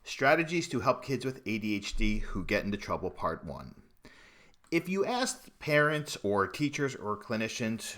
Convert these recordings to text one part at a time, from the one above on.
Strategies to Help Kids with ADHD Who Get into Trouble, Part 1. If you ask parents or teachers or clinicians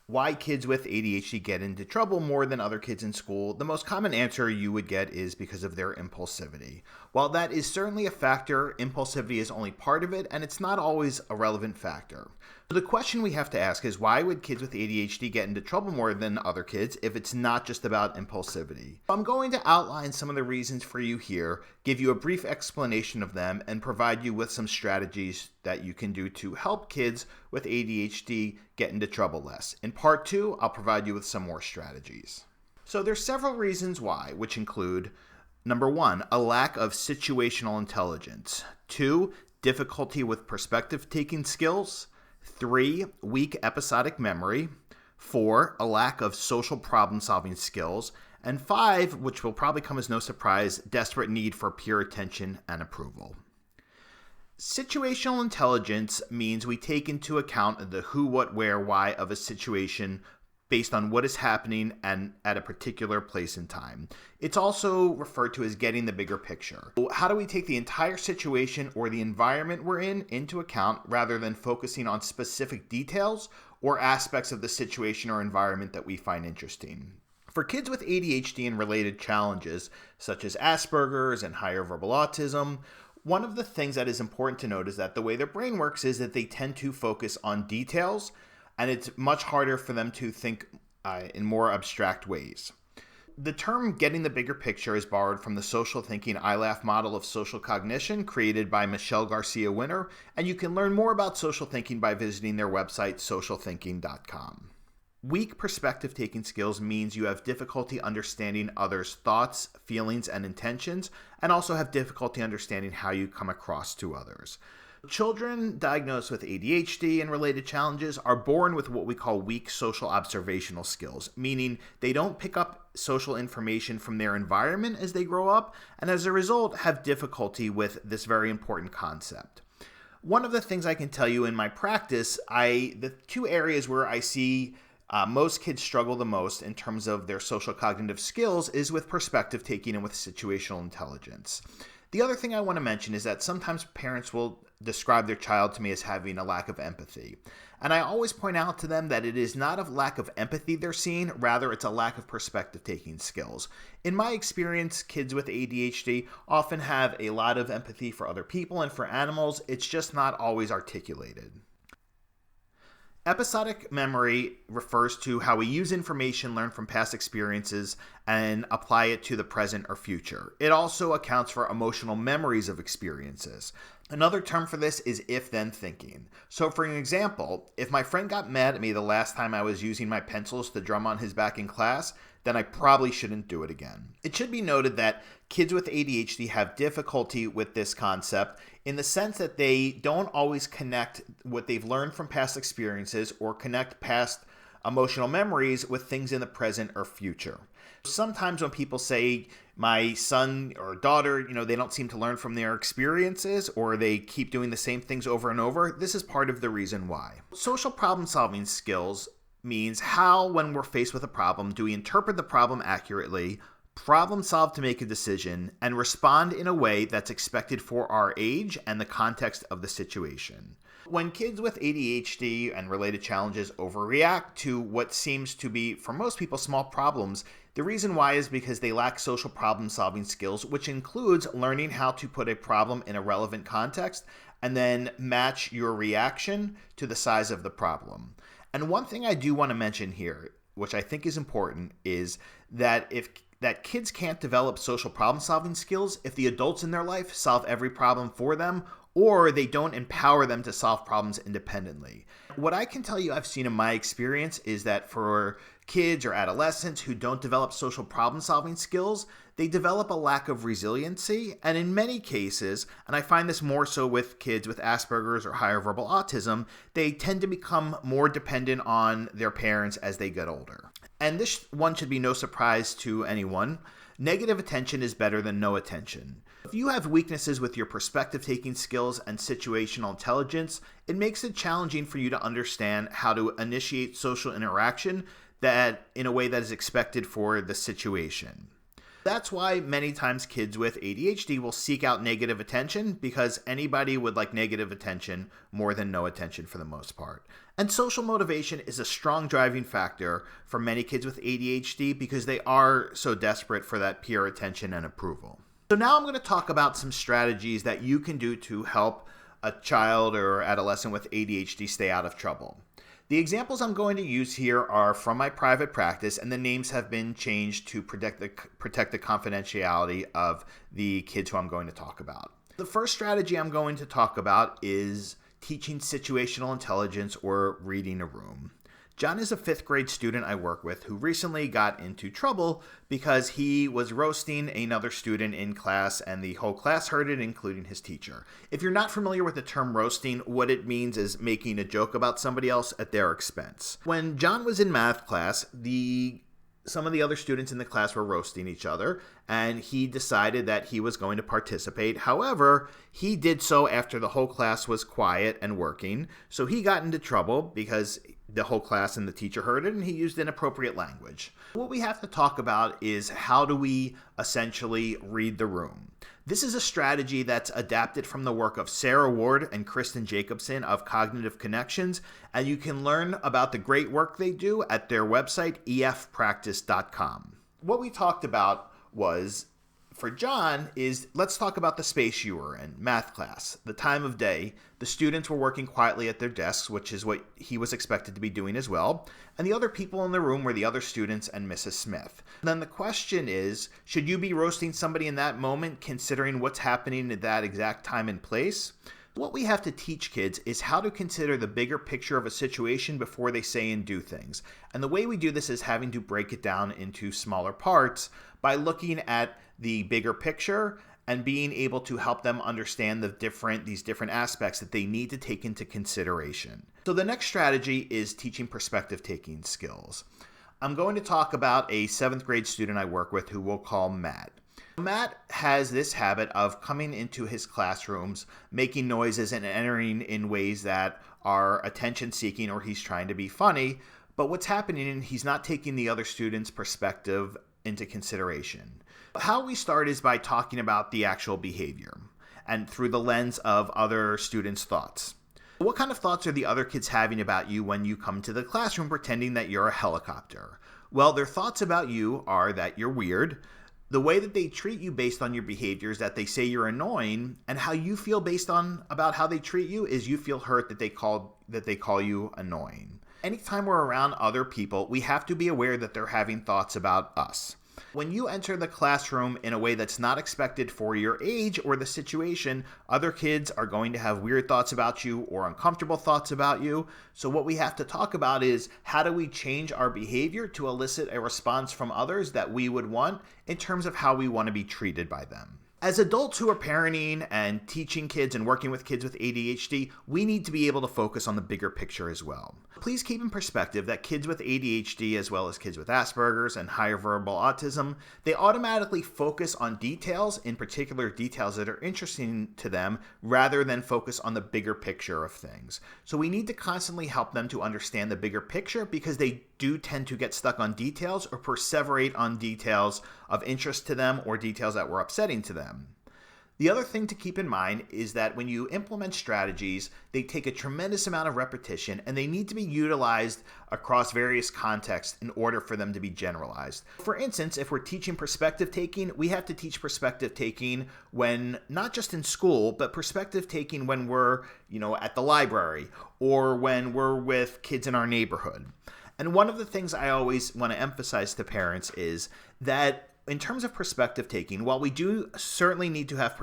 why kids with ADHD get into trouble more than other kids in school, the most common answer you would get is because of their impulsivity. While that is certainly a factor, impulsivity is only part of it, and it's not always a relevant factor. So the question we have to ask is, why would kids with ADHD get into trouble more than other kids if it's not just about impulsivity? I'm going to outline some of the reasons for you here, give you a brief explanation of them, and provide you with some strategies that you can do to help kids with ADHD get into trouble less. In part 2, I'll provide you with some more strategies. So there's several reasons why, which include: number 1, a lack of situational intelligence. 2, difficulty with perspective-taking skills. 3, weak episodic memory. 4, a lack of social problem-solving skills. And 5, which will probably come as no surprise, desperate need for peer attention and approval. Situational intelligence means we take into account the who, what, where, why of a situation based on what is happening and at a particular place in time. It's also referred to as getting the bigger picture. How do we take the entire situation or the environment we're in into account rather than focusing on specific details or aspects of the situation or environment that we find interesting? For kids with ADHD and related challenges, such as Asperger's and higher verbal autism, one of the things that is important to note is that the way their brain works is that they tend to focus on details, and it's much harder for them to think in more abstract ways. The term getting the bigger picture is borrowed from the social thinking ILAF model of social cognition created by Michelle Garcia Winner, and you can learn more about social thinking by visiting their website, socialthinking.com. Weak perspective-taking skills means you have difficulty understanding others' thoughts, feelings, and intentions, and also have difficulty understanding how you come across to others. Children diagnosed with ADHD and related challenges are born with what we call weak social observational skills, meaning they don't pick up social information from their environment as they grow up, and as a result have difficulty with this very important concept. One of the things I can tell you in my practice, the two areas where I see most kids struggle the most in terms of their social cognitive skills is with perspective taking and with situational intelligence. The other thing I want to mention is that sometimes parents will describe their child to me as having a lack of empathy. And I always point out to them that it is not a lack of empathy they're seeing, rather it's a lack of perspective-taking skills. In my experience, kids with ADHD often have a lot of empathy for other people and for animals. It's just not always articulated. Episodic memory refers to how we use information learned from past experiences and apply it to the present or future. It also accounts for emotional memories of experiences. Another term for this is if-then thinking. So for an example, if my friend got mad at me the last time I was using my pencils to drum on his back in class, then I probably shouldn't do it again. It should be noted that kids with ADHD have difficulty with this concept in the sense that they don't always connect what they've learned from past experiences or connect past emotional memories with things in the present or future. Sometimes when people say my son or daughter, they don't seem to learn from their experiences or they keep doing the same things over and over, this is part of the reason why. Social problem-solving skills means how, when we're faced with a problem, do we interpret the problem accurately, problem solve to make a decision, and respond in a way that's expected for our age and the context of the situation. When kids with ADHD and related challenges overreact to what seems to be, for most people, small problems, the reason why is because they lack social problem-solving skills, which includes learning how to put a problem in a relevant context and then match your reaction to the size of the problem. And one thing I do want to mention here, which I think is important, is that kids can't develop social problem-solving skills if the adults in their life solve every problem for them, or they don't empower them to solve problems independently. What I can tell you I've seen in my experience is that for kids or adolescents who don't develop social problem-solving skills, they develop a lack of resiliency, and in many cases, and I find this more so with kids with Asperger's or higher verbal autism, they tend to become more dependent on their parents as they get older. And this one should be no surprise to anyone. Negative attention is better than no attention. If you have weaknesses with your perspective-taking skills and situational intelligence, it makes it challenging for you to understand how to initiate social interaction that in a way that is expected for the situation. That's why many times kids with ADHD will seek out negative attention, because anybody would like negative attention more than no attention for the most part. And social motivation is a strong driving factor for many kids with ADHD because they are so desperate for that peer attention and approval. So now I'm going to talk about some strategies that you can do to help a child or adolescent with ADHD stay out of trouble. The examples I'm going to use here are from my private practice, and the names have been changed to protect the confidentiality of the kids who I'm going to talk about. The first strategy I'm going to talk about is teaching situational intelligence or reading a room. John is a 5th grade student I work with who recently got into trouble because he was roasting another student in class, and the whole class heard it, including his teacher. If you're not familiar with the term roasting, what it means is making a joke about somebody else at their expense. When John was in math class, some of the other students in the class were roasting each other, and he decided that he was going to participate. However, he did so after the whole class was quiet and working, so he got into trouble because the whole class and the teacher heard it, and he used inappropriate language. What we have to talk about is how do we essentially read the room. This is a strategy that's adapted from the work of Sarah Ward and Kristen Jacobson of Cognitive Connections, and you can learn about the great work they do at their website, efpractice.com. What we talked about was, for John, is let's talk about the space you were in, math class, the time of day. The students were working quietly at their desks, which is what he was expected to be doing as well. And the other people in the room were the other students and Mrs. Smith. And then the question is, should you be roasting somebody in that moment, considering what's happening at that exact time and place? What we have to teach kids is how to consider the bigger picture of a situation before they say and do things. And the way we do this is having to break it down into smaller parts by looking at the bigger picture and being able to help them understand these different aspects that they need to take into consideration. So the next strategy is teaching perspective taking skills. I'm going to talk about a 7th grade student I work with who we'll call Matt. Matt has this habit of coming into his classrooms, making noises and entering in ways that are attention-seeking, or he's trying to be funny. But what's happening, he's not taking the other student's perspective into consideration. How we start is by talking about the actual behavior and through the lens of other students' thoughts. What kind of thoughts are the other kids having about you when you come to the classroom pretending that you're a helicopter? Well, their thoughts about you are that you're weird. The way that they treat you based on your behavior is that they say you're annoying, and how you feel based on about how they treat you is you feel hurt that they call you annoying. Anytime we're around other people, we have to be aware that they're having thoughts about us. When you enter the classroom in a way that's not expected for your age or the situation, other kids are going to have weird thoughts about you or uncomfortable thoughts about you. So what we have to talk about is how do we change our behavior to elicit a response from others that we would want in terms of how we want to be treated by them. As adults who are parenting and teaching kids and working with kids with ADHD, we need to be able to focus on the bigger picture as well. Please keep in perspective that kids with ADHD, as well as kids with Asperger's and higher verbal autism, they automatically focus on details, in particular details that are interesting to them, rather than focus on the bigger picture of things. So we need to constantly help them to understand the bigger picture, because they do tend to get stuck on details or perseverate on details of interest to them or details that were upsetting to them. The other thing to keep in mind is that when you implement strategies, they take a tremendous amount of repetition and they need to be utilized across various contexts in order for them to be generalized. For instance, if we're teaching perspective taking, we have to teach perspective taking when not just in school, but perspective taking when we're, at the library or when we're with kids in our neighborhood. And one of the things I always want to emphasize to parents is that in terms of perspective taking, while we do certainly need to have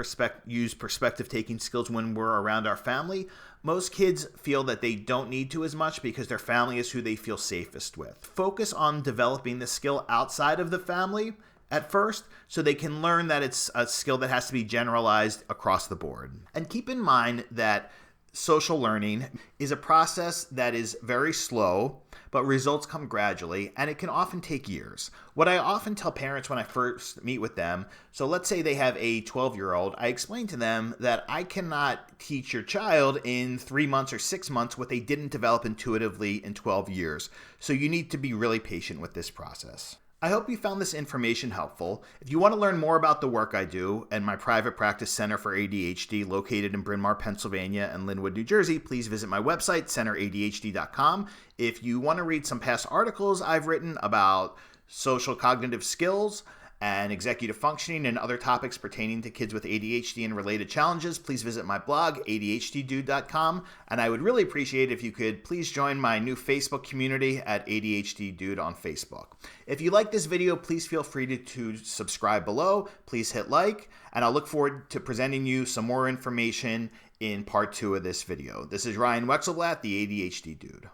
use perspective taking skills when we're around our family, most kids feel that they don't need to as much because their family is who they feel safest with. Focus on developing the skill outside of the family at first, so they can learn that it's a skill that has to be generalized across the board. And keep in mind that social learning is a process that is very slow, but results come gradually, and it can often take years. What I often tell parents when I first meet with them, so let's say they have a 12-year-old, I explain to them that I cannot teach your child in 3 months or 6 months what they didn't develop intuitively in 12 years. So you need to be really patient with this process. I hope you found this information helpful. If you want to learn more about the work I do and my private practice center for ADHD located in Bryn Mawr, Pennsylvania and Linwood, New Jersey, please visit my website, centeradhd.com. If you want to read some past articles I've written about social cognitive skills and executive functioning and other topics pertaining to kids with ADHD and related challenges, please visit my blog, ADHDdude.com. And I would really appreciate it if you could please join my new Facebook community at ADHD Dude on Facebook. If you like this video, please feel free to subscribe below. Please hit like, and I'll look forward to presenting you some more information in part 2 of this video. This is Ryan Wexelblatt, the ADHD Dude.